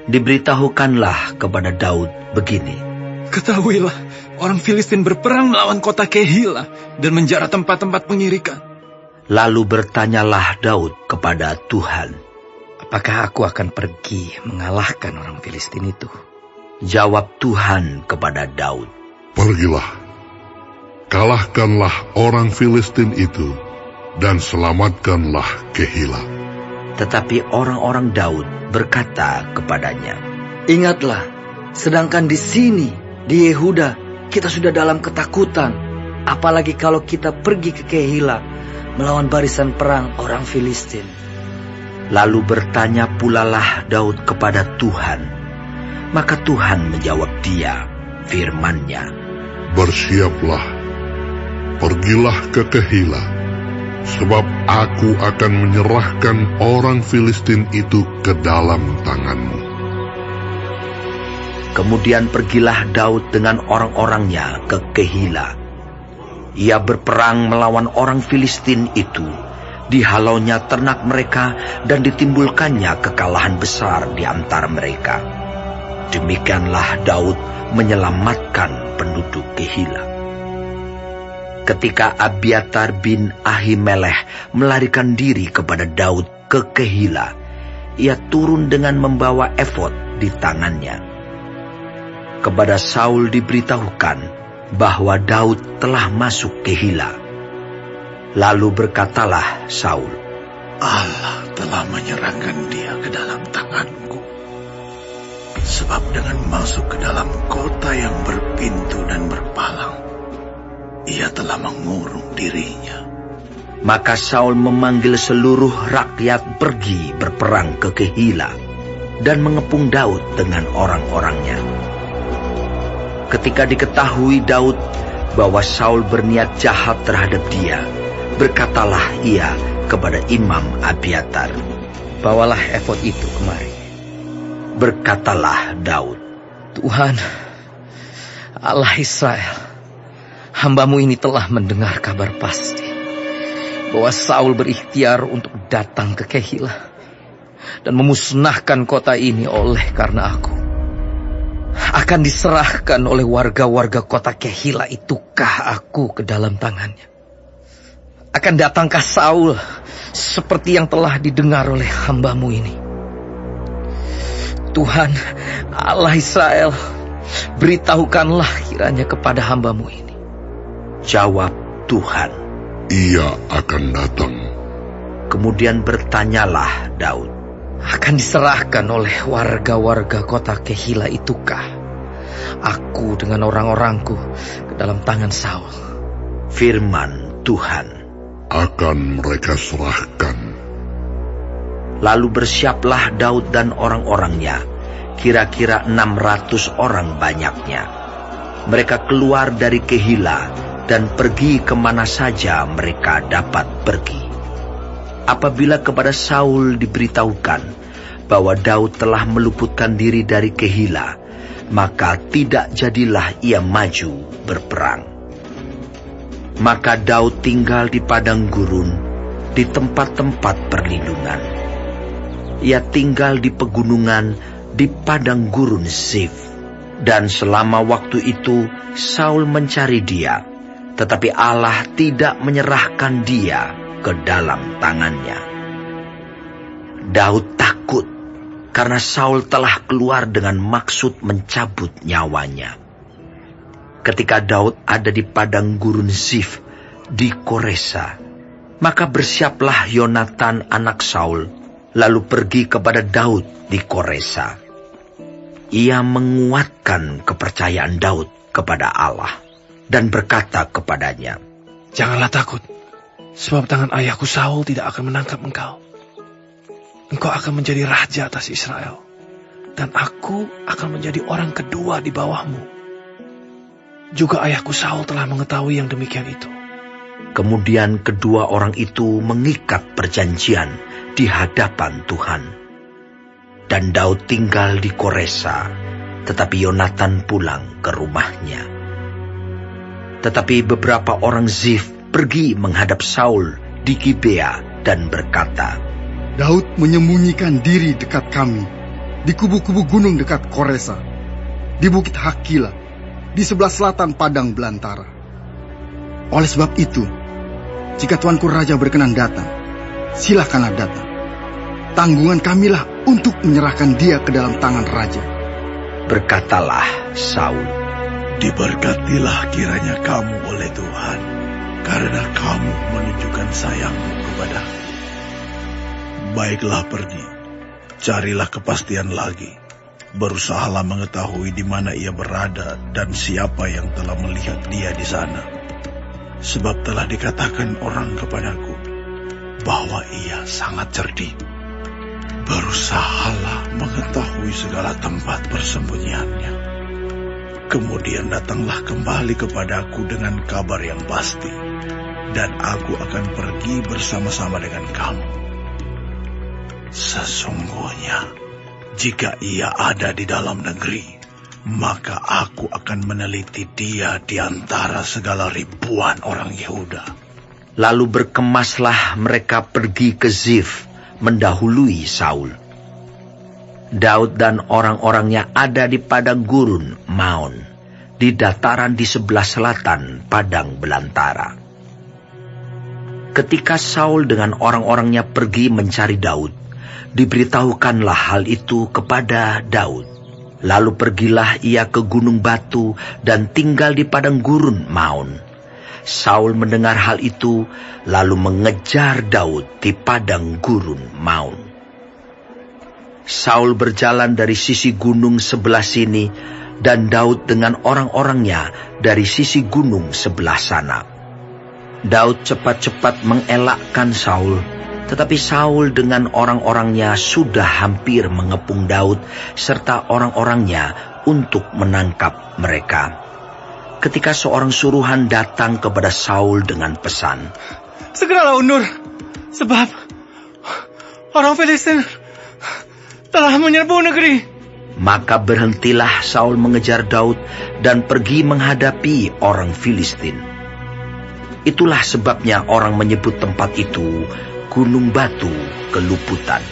Diberitahukanlah kepada Daud begini, Ketahuilah, orang Filistin berperang melawan kota Kehila dan menjarah tempat-tempat pengirikan. Lalu bertanyalah Daud kepada Tuhan, apakah aku akan pergi mengalahkan orang Filistin itu? Jawab Tuhan kepada Daud, Pergilah, kalahkanlah orang Filistin itu, dan selamatkanlah Kehila. Tetapi orang-orang Daud berkata kepadanya, Ingatlah, sedangkan di sini, di Yehuda, kita sudah dalam ketakutan. Apalagi kalau kita pergi ke Kehila, melawan barisan perang orang Filistin. Lalu bertanya pulalah Daud kepada Tuhan. Maka Tuhan menjawab dia, firman-Nya, Bersiaplah, pergilah ke Kehila, sebab aku akan menyerahkan orang Filistin itu ke dalam tanganmu. Kemudian pergilah Daud dengan orang-orangnya ke Kehila. Ia berperang melawan orang Filistin itu. Dihalaunya ternak mereka dan ditimbulkannya kekalahan besar di antara mereka. Demikianlah Daud menyelamatkan penduduk Kehila. Ketika Abiatar bin Ahimelech melarikan diri kepada Daud ke Kehila, ia turun dengan membawa efod di tangannya. Kepada Saul diberitahukan bahwa Daud telah masuk Kehila. Lalu berkatalah Saul, Allah telah menyerahkan dia ke dalam tanganku. Sebab dengan masuk ke dalam kota yang berpintu dan berpalang, ia telah mengurung dirinya. Maka Saul memanggil seluruh rakyat pergi berperang ke Kehila dan mengepung Daud dengan orang-orangnya. Ketika diketahui Daud bahwa Saul berniat jahat terhadap dia, berkatalah ia kepada Imam Abiatar, Bawalah efod itu kemari. Berkatalah Daud, Tuhan, Allah Israel, hamba-Mu ini telah mendengar kabar pasti bahwa Saul berikhtiar untuk datang ke Kehila dan memusnahkan kota ini oleh karena aku. Akan diserahkan oleh warga-warga kota Kehila itukah aku ke dalam tangannya? Akan datangkah Saul seperti yang telah didengar oleh hamba-Mu ini? Tuhan, Allah Israel, beritahukanlah kiranya kepada hamba-Mu ini. jawab Tuhan, Ia akan datang. Kemudian bertanyalah Daud, Akan diserahkan oleh warga-warga kota Kehila itukah aku dengan orang-orangku ke dalam tangan Saul? firman Tuhan. Akan mereka serahkan. Lalu bersiaplah Daud dan orang-orangnya, kira-kira 600 orang banyaknya. Mereka keluar dari Kehila dan pergi kemana saja mereka dapat pergi. Apabila kepada Saul diberitahukan bahwa Daud telah meluputkan diri dari Kehila, maka tidak jadilah ia maju berperang. Maka Daud tinggal di padang gurun, di tempat-tempat perlindungan. Ia tinggal di pegunungan, di padang gurun Zif. Dan selama waktu itu Saul mencari dia, tetapi Allah tidak menyerahkan dia ke dalam tangannya. Daud takut karena Saul telah keluar dengan maksud mencabut nyawanya. Ketika Daud ada di padang gurun Zif di Koresa, maka bersiaplah Yonatan anak Saul, lalu pergi kepada Daud di Koresa. Ia menguatkan kepercayaan Daud kepada Allah dan berkata kepadanya, Janganlah takut, sebab tangan ayahku Saul tidak akan menangkap engkau. Engkau akan menjadi raja atas Israel, dan aku akan menjadi orang kedua di bawahmu. Juga ayahku Saul telah mengetahui yang demikian itu. Kemudian kedua orang itu mengikat perjanjian di hadapan Tuhan. Dan Daud tinggal di Koresa, tetapi Yonatan pulang ke rumahnya. Tetapi beberapa orang Zif pergi menghadap Saul di Gibea dan berkata, Daud menyembunyikan diri dekat kami. di kubu-kubu gunung dekat Koresa, di bukit Hakila, di sebelah selatan padang belantara. Oleh sebab itu, jika Tuanku Raja berkenan datang, silakanlah datang. Tanggungan kamilah untuk menyerahkan dia ke dalam tangan Raja. Berkatalah Saul, diberkatilah kiranya kamu oleh Tuhan, karena kamu menunjukkan sayangmu kepadaku. Baiklah, pergi, carilah kepastian lagi. Berusahalah mengetahui di mana ia berada dan siapa yang telah melihat dia di sana. Sebab telah dikatakan orang kepadaku bahwa ia sangat cerdik. Berusahalah mengetahui segala tempat persembunyiannya. Kemudian datanglah kembali kepadaku dengan kabar yang pasti, dan aku akan pergi bersama-sama dengan kamu. Sesungguhnya, jika ia ada di dalam negeri, maka aku akan meneliti dia di antara segala ribuan orang Yehuda. Lalu berkemaslah mereka pergi ke Zif, mendahului Saul. Daud dan orang-orangnya ada di padang gurun Maon, di dataran di sebelah selatan padang belantara. Ketika Saul dengan orang-orangnya pergi mencari Daud, diberitahukanlah hal itu kepada Daud. Lalu pergilah ia ke Gunung Batu dan tinggal di padang gurun Maon. Saul mendengar hal itu, lalu mengejar Daud di padang gurun Maon. Saul berjalan dari sisi gunung sebelah sini, dan Daud dengan orang-orangnya dari sisi gunung sebelah sana. Daud cepat-cepat mengelakkan Saul, tetapi Saul dengan orang-orangnya sudah hampir mengepung Daud serta orang-orangnya untuk menangkap mereka. Ketika seorang suruhan datang kepada Saul dengan pesan, Segeralah undur, sebab orang Filistin telah menyerbu negeri. maka berhentilah Saul mengejar Daud dan pergi menghadapi orang Filistin. Itulah sebabnya orang menyebut tempat itu Gunung Batu Keluputan.